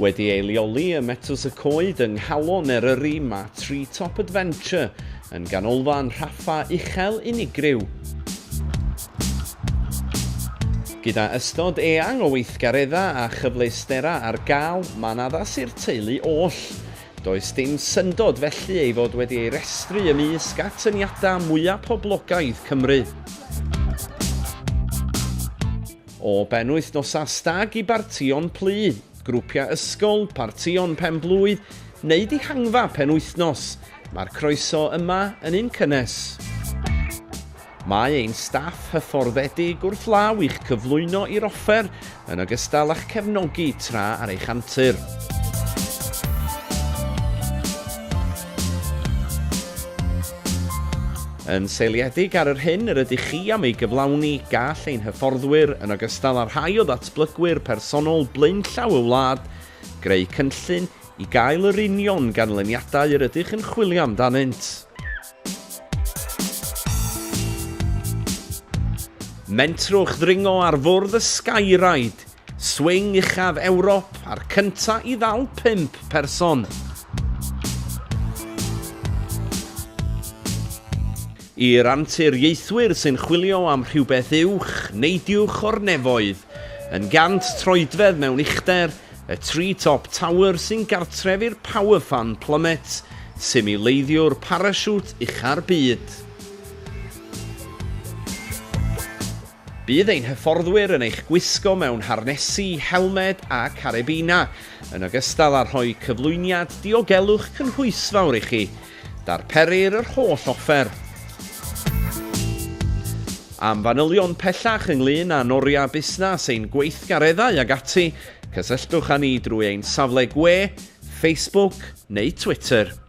Wedi ei leoli y metws y coed yng nghalon Eryri mae Treetop Adventure yn ganolfan rhaffa uchel unigryw. Gyda ystod eang o weithgareddau a chyfleustera ar gael, mae'n addas i'r teulu oll. Does dim syndod felly ei fod wedi ei restru ymysg atyniadau mwyaf poblogaidd Cymru. O benwythnosa stag i bartion plu, grwpiau ysgol, partion penblwydd, neu dihangfa penwythnos, mae'r croeso yma yn un cynnes. Mae ein staff hyfforddedig wrth law i'ch cyflwyno i'r offer yn ogystal â'ch cefnogi tra ar eich antur. Yn seiliedig ar yr hyn yr ydych chi am ei gyflawni gall ein hyfforddwyr yn ogystal â'r rhai o ddatblygwyr personol blaenllaw y wlad greu cynllun i gael yr union ganlyniadau yr ydych yn chwilio amdanynt. Mentrwch ddringo ar fwrdd y Skyride, swing uchaf Ewrop a'r cynta i ddal 5 person. I'r anturiaethwyr sy'n chwilio am rhywbeth uwch, neidiwch o'r nefoedd, yn gant troedfedd mewn uchder, y Treetop Tower sy'n gartref i'r Powerfan Plummet, simuleiddiwr parasiwt ucha'r byd. Bydd ein hyfforddwyr yn eich gwisgo mewn harnesu, helmed a carabina, yn ogystal â rhoi cyflwyniad diogelwch cynhwysfawr i chi, darperir yr holl offer. Am fanylion pellach ynglŷn â noria busnas ein gweithgareddau ag ati, cysylltwch â ni drwy ein safle gwe, Facebook neu Twitter.